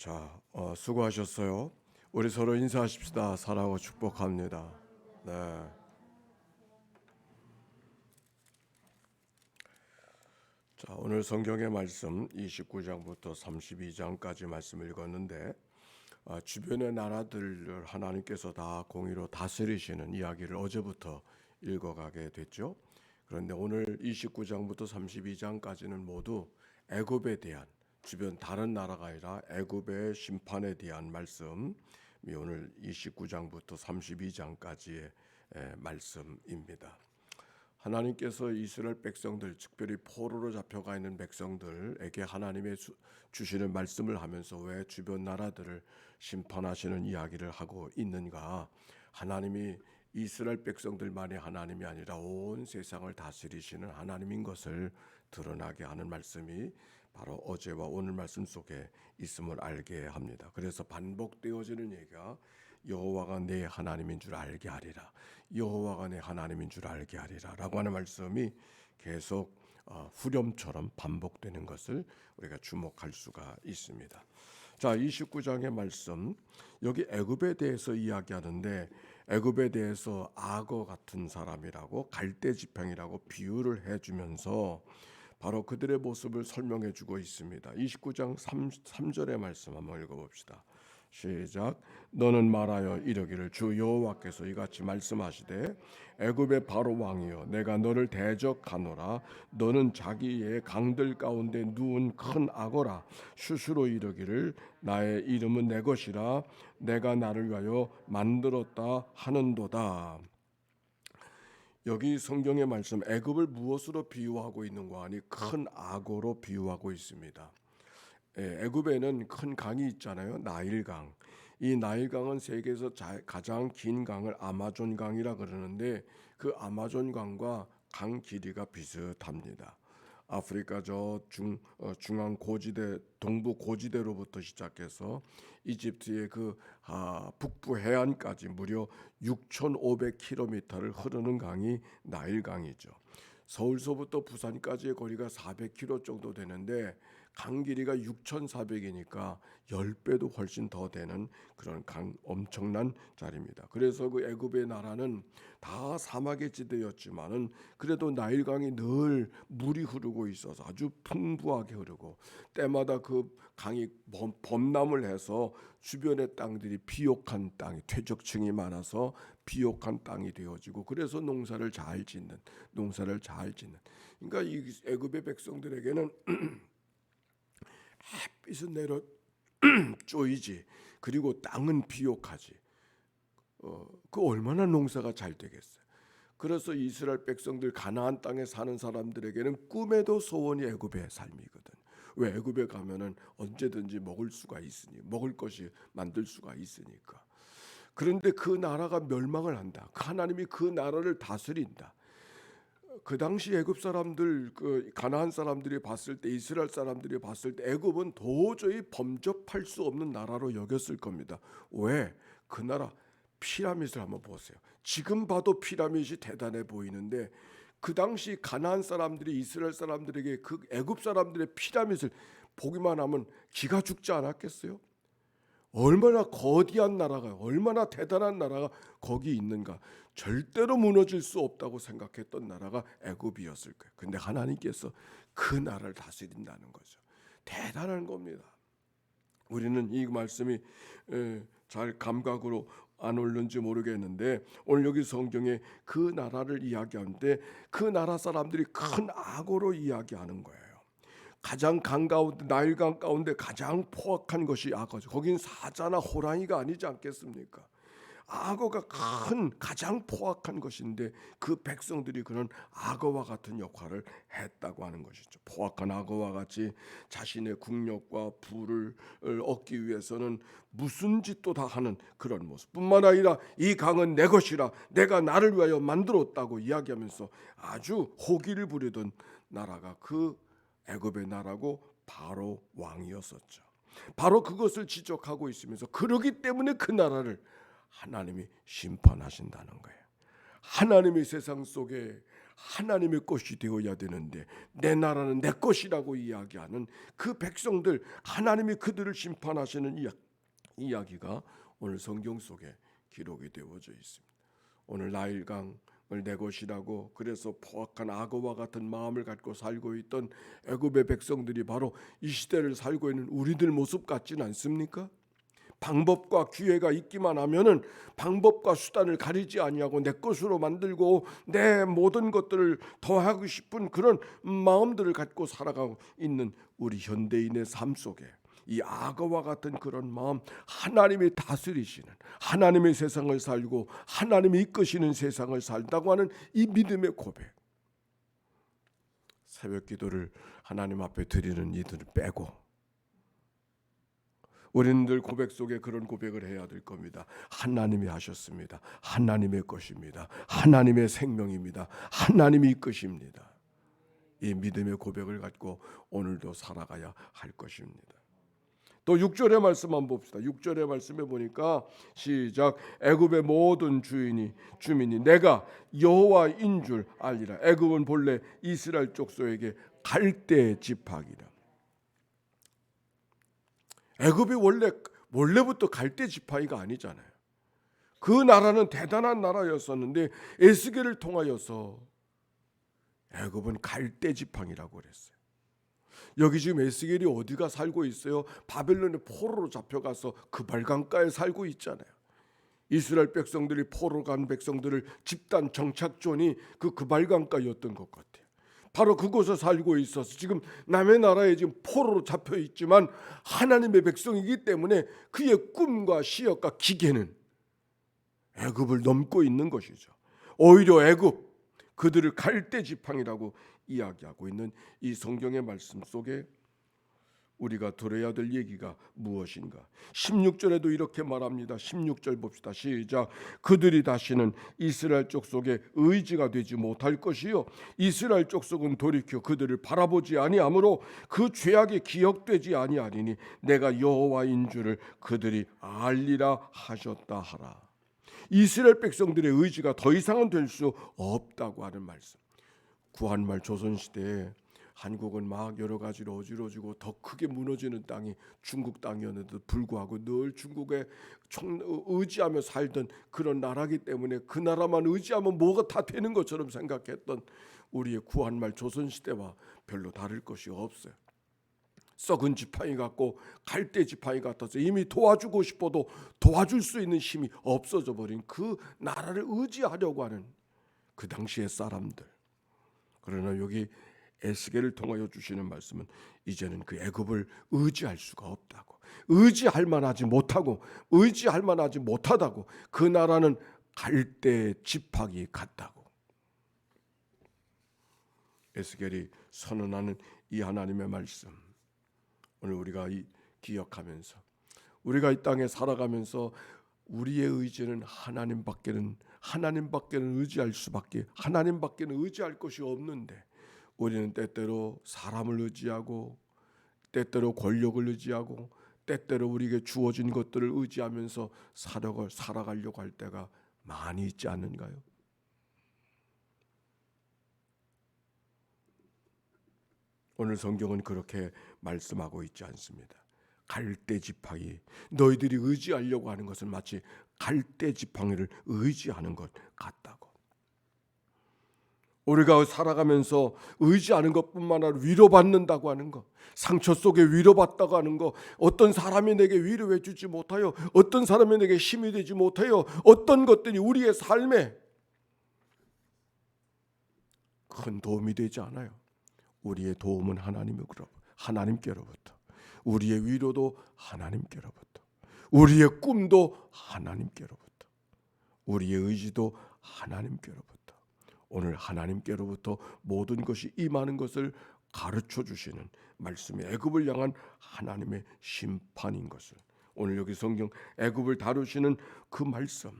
자, 수고하셨어요. 우리 서로 인사하십시다. 사랑하고 축복합니다. 네. 자, 오늘 성경의 말씀 29장부터 32장까지 말씀을 읽었는데 주변의 나라들을 하나님께서 다 공의로 다스리시는 이야기를 어제부터 읽어가게 됐죠. 그런데 오늘 29장부터 32장까지는 모두 애굽에 대한 주변 다른 나라가 아니라 애굽의 심판에 대한 말씀이 오늘 29장부터 32장까지의 말씀입니다. 하나님께서 이스라엘 백성들, 특별히 포로로 잡혀가 있는 백성들에게 하나님의 주시는 말씀을 하면서 왜 주변 나라들을 심판하시는 이야기를 하고 있는가? 하나님이 이스라엘 백성들만이 하나님이 아니라 온 세상을 다스리시는 하나님인 것을 드러나게 하는 말씀이 바로 어제와 오늘 말씀 속에 있음을 알게 합니다. 그래서 반복되어지는 얘기가 여호와가 내 하나님인 줄 알게 하리라, 여호와가 내 하나님인 줄 알게 하리라 라고 하는 말씀이 계속 후렴처럼 반복되는 것을 우리가 주목할 수가 있습니다. 자, 29장의 말씀, 여기 애굽에 대해서 이야기하는데 애굽에 대해서 악어 같은 사람이라고 갈대 지팡이라고 비유를 해주면서 바로 그들의 모습을 설명해 주고 있습니다. 29장 3절의 말씀 한번 읽어봅시다. 시작. 너는 말하여 이르기를 주 여호와께서 이같이 말씀하시되 애굽의 바로 왕이여 내가 너를 대적하노라. 너는 자기의 강들 가운데 누운 큰 악어라. 스스로 이르기를 나의 이름은 내 것이라 내가 나를 위하여 만들었다 하는도다. 여기 성경의 말씀 애굽을 무엇으로 비유하고 있는가 하니 큰 악어로 비유하고 있습니다. 애굽에는 큰 강이 있잖아요. 나일강. 이 나일강은 세계에서 가장 긴 강을 아마존강이라 그러는데 그 아마존강과 강 길이가 비슷합니다. 아프리카 중앙 고지대, 동부 고지대로부터 시작해서 이집트의 그 북부 해안까지 무려 6,500km를 흐르는 강이 나일강이죠. 서울서부터 부산까지의 거리가 400km 정도 되는데 강 길이가 6,400이니까 10배도 훨씬 더 되는 그런 엄청난 자리입니다. 그래서 그 애굽의 나라는 다 사막의 지대였지만은 그래도 나일강이 늘 물이 흐르고 있어서 아주 풍부하게 흐르고 때마다 그 강이 범람을 해서 주변의 땅들이 비옥한 땅이 퇴적층이 많아서 비옥한 땅이 되어지고 그래서 농사를 잘 짓는. 그러니까 이 애굽의 백성들에게는 햇빛은 내려 쪼이지. 그리고 땅은 비옥하지. 그 얼마나 농사가 잘 되겠어요. 그래서 이스라엘 백성들 가나안 땅에 사는 사람들에게는 꿈에도 소원이 애굽의 삶이거든. 왜? 애굽에 가면은 언제든지 먹을 수가 있으니, 먹을 것이 만들 수가 있으니까. 그런데 그 나라가 멸망을 한다. 하나님이 그 나라를 다스린다. 그 당시 애굽 사람들, 그 가나안 사람들이 봤을 때, 이스라엘 사람들이 봤을 때 애굽은 도저히 범접할 수 없는 나라로 여겼을 겁니다. 왜? 그 나라 피라밋을 한번 보세요. 지금 봐도 피라밋이 대단해 보이는데 그 당시 가나안 사람들이 이스라엘 사람들에게 그 애굽 사람들의 피라밋을 보기만 하면 기가 죽지 않았겠어요? 얼마나 거대한 나라가, 얼마나 대단한 나라가 거기 있는가. 절대로 무너질 수 없다고 생각했던 나라가 애굽이었을 거예요. 근데 하나님께서 그 나라를 다스린다는 거죠. 대단한 겁니다. 우리는 이 말씀이 잘 감각으로 안 오는지 모르겠는데 오늘 여기 성경에 그 나라를 이야기하는데 그 나라 사람들이 큰 악어로 이야기하는 거예요. 가장 강 가운데, 나일강 가운데 가장 포악한 것이 악어죠. 거긴 사자나 호랑이가 아니지 않겠습니까? 악어가 가장 포악한 것인데 그 백성들이 그런 악어와 같은 역할을 했다고 하는 것이죠. 포악한 악어와 같이 자신의 국력과 부를 얻기 위해서는 무슨 짓도 다 하는 그런 모습. 뿐만 아니라 이 강은 내 것이라 내가 나를 위하여 만들었다고 이야기하면서 아주 호기를 부리던 나라가 그 애굽의 나라고 바로 왕이었었죠. 바로 그것을 지적하고 있으면서 그러기 때문에 그 나라를 하나님이 심판하신다는 거예요. 하나님이 세상 속에 하나님의 것이 되어야 되는데 내 나라는 내 것이라고 이야기하는 그 백성들, 하나님이 그들을 심판하시는 이야기가 오늘 성경 속에 기록이 되어져 있습니다. 오늘 나일강을 내 것이라고 그래서 포악한 악어와 같은 마음을 갖고 살고 있던 애굽의 백성들이 바로 이 시대를 살고 있는 우리들 모습 같지는 않습니까? 방법과 기회가 있기만 하면은 방법과 수단을 가리지 아니하고 내 것으로 만들고 내 모든 것들을 더하고 싶은 그런 마음들을 갖고 살아가고 있는 우리 현대인의 삶 속에 이 악어와 같은 그런 마음, 하나님이 다스리시는, 하나님의 세상을 살고 하나님이 이끄시는 세상을 살다고 하는 이 믿음의 고백, 새벽 기도를 하나님 앞에 드리는 이들을 빼고 우리들 고백 속에 그런 고백을 해야 될 겁니다. 하나님이 하셨습니다. 하나님의 것입니다. 하나님의 생명입니다. 하나님이 이끄십니다. 이 믿음의 고백을 갖고 오늘도 살아가야 할 것입니다. 또 6절의 말씀 한번 봅시다. 6절의 말씀에 보니까 시작. 애굽의 모든 주민이 내가 여호와인 줄 알리라. 애굽은 본래 이스라엘 족속에게 갈대 지파이라. 애굽이 원래부터 갈대 지파이가 아니잖아요. 그 나라는 대단한 나라였었는데 에스겔을 통하여서 애굽은 갈대 지팡이라고 그랬어요. 여기 지금 에스겔이 어디가 살고 있어요? 바벨론의 포로로 잡혀가서 그발강가에 살고 있잖아요. 이스라엘 백성들이 포로 간 백성들을 집단 정착존이 그발강가였던 것 같아요. 바로 그곳에 살고 있어서 지금 남의 나라에 지금 포로로 잡혀 있지만 하나님의 백성이기 때문에 그의 꿈과 시역과 기계는 애굽을 넘고 있는 것이죠. 오히려 애굽, 그들을 갈대 지팡이라고 이야기하고 있는 이 성경의 말씀 속에 우리가 들어야 될 얘기가 무엇인가? 16절에도 이렇게 말합니다. 16절 봅시다. 시작. 그들이 다시는 이스라엘 족속의 의지가 되지 못할 것이요 이스라엘 족속은 돌이켜 그들을 바라보지 아니하므로 그 죄악이 기억되지 아니하리니 내가 여호와인 줄을 그들이 알리라 하셨다 하라. 이스라엘 백성들의 의지가 더 이상은 될 수 없다고 하는 말씀. 구한말 조선시대에 한국은 막 여러 가지로 어지러지고 더 크게 무너지는 땅이 중국 땅이었는데도 불구하고 늘 중국에 의지하며 살던 그런 나라기 때문에 그 나라만 의지하면 뭐가 다 되는 것처럼 생각했던 우리의 구한말 조선시대와 별로 다를 것이 없어요. 썩은 지팡이 같고 갈대 지팡이 같아서 이미 도와주고 싶어도 도와줄 수 있는 힘이 없어져 버린 그 나라를 의지하려고 하는 그 당시의 사람들. 그러나 여기 에스겔을 통하여 주시는 말씀은 이제는 그 애굽을 의지할 수가 없다고, 의지할 만하지 못하고 의지할 만하지 못하다고, 그 나라는 갈대 지팡이 같다고. 에스겔이 선언하는 이 하나님의 말씀, 오늘 우리가 기억하면서 우리가 이 땅에 살아가면서 우리의 의지는 하나님밖에는 의지할 수밖에, 하나님밖에는 의지할 것이 없는데 우리는 때때로 사람을 의지하고 때때로 권력을 의지하고 때때로 우리에게 주어진 것들을 의지하면서 살아가려고 할 때가 많이 있지 않은가요? 오늘 성경은 그렇게 말씀하고 있지 않습니다. 갈대 지팡이, 너희들이 의지하려고 하는 것은 마치 갈대 지팡이를 의지하는 것 같다고. 우리가 살아가면서 의지하는 것뿐만 아니라 위로받는다고 하는 것, 상처 속에 위로받다고 하는 것, 어떤 사람이 내게 위로해 주지 못하여, 어떤 사람이 내게 힘이 되지 못하여, 어떤 것들이 우리의 삶에 큰 도움이 되지 않아요. 우리의 도움은 하나님께로부터, 우리의 위로도 하나님께로부터, 우리의 꿈도 하나님께로부터, 우리의 의지도 하나님께로부터. 오늘 하나님께로부터 모든 것이 임하는 것을 가르쳐 주시는 말씀이 애굽을 향한 하나님의 심판인 것을, 오늘 여기 성경 애굽을 다루시는 그 말씀,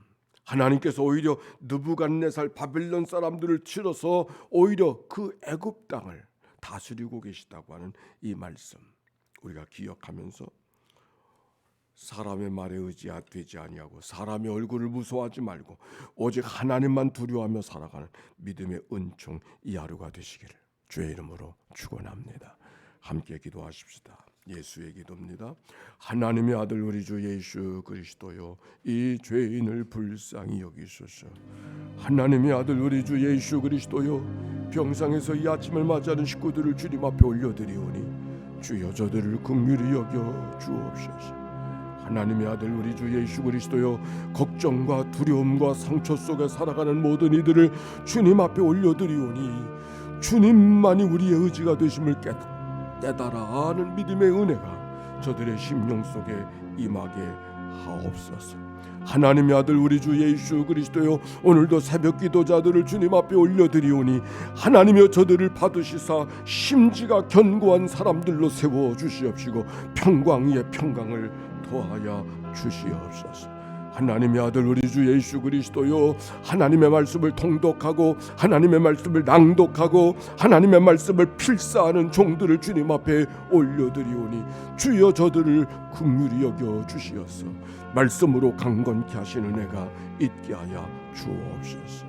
하나님께서 오히려 느부갓네살 바벨론 사람들을 치러서 오히려 그 애굽 땅을 다스리고 계시다고 하는 이 말씀 우리가 기억하면서 사람의 말에 의지되지 아니하고 사람의 얼굴을 무서워하지 말고 오직 하나님만 두려워하며 살아가는 믿음의 은총 이 하루가 되시기를 주의 이름으로 축원합니다. 함께 기도하십시다. 예수의 기도입니다. 하나님의 아들 우리 주 예수 그리스도요, 이 죄인을 불쌍히 여기소서. 하나님의 아들 우리 주 예수 그리스도요, 병상에서 이 아침을 맞이하는 식구들을 주님 앞에 올려드리오니 주여 저들을 긍휼히 여겨 주옵소서. 하나님의 아들 우리 주 예수 그리스도여, 걱정과 두려움과 상처 속에 살아가는 모든 이들을 주님 앞에 올려드리오니 주님만이 우리의 의지가 되심을 깨달아 아는 믿음의 은혜가 저들의 심령 속에 임하게 하옵소서. 하나님의 아들 우리 주 예수 그리스도여, 오늘도 새벽 기도자들을 주님 앞에 올려드리오니 하나님여 저들을 받으시사 심지가 견고한 사람들로 세워주시옵시고 평강 위에 평강을 더하여 주시옵소서. 하나님의 아들 우리 주 예수 그리스도요, 하나님의 말씀을 통독하고 하나님의 말씀을 낭독하고 하나님의 말씀을 필사하는 종들을 주님 앞에 올려드리오니 주여 저들을 긍휼히 여겨 주시옵소서. 말씀으로 강건케 하시는 은혜가 있게 하여 주옵소서.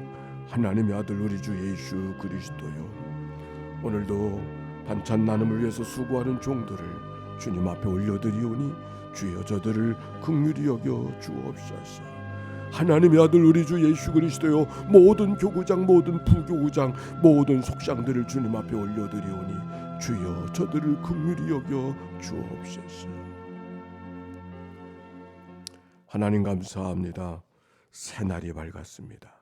하나님의 아들 우리 주 예수 그리스도요, 오늘도 반찬 나눔을 위해서 수고하는 종들을 주님 앞에 올려드리오니 주여 저들을 긍휼히 여겨 주옵소서. 하나님의 아들 우리 주 예수 그리스도요, 모든 교구장 모든 부교구장 모든 속상들을 주님 앞에 올려드리오니 주여 저들을 긍휼히 여겨 주옵소서. 하나님 감사합니다. 새날이 밝았습니다.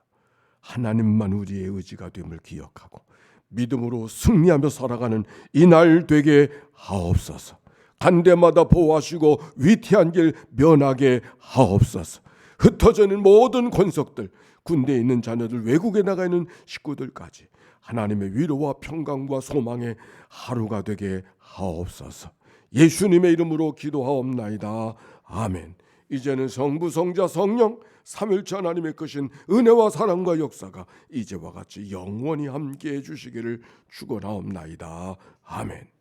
하나님만 우리의 의지가 됨을 기억하고 믿음으로 승리하며 살아가는 이날 되게 하옵소서. 간 데마다 보호하시고 위태한 길 면하게 하옵소서. 흩어져 있는 모든 권속들, 군대에 있는 자녀들, 외국에 나가 있는 식구들까지 하나님의 위로와 평강과 소망의 하루가 되게 하옵소서. 예수님의 이름으로 기도하옵나이다. 아멘. 이제는 성부 성자 성령 삼일체 하나님의 크신 은혜와 사랑과 역사가 이제와 같이 영원히 함께해 주시기를 축원하옵나이다. 아멘.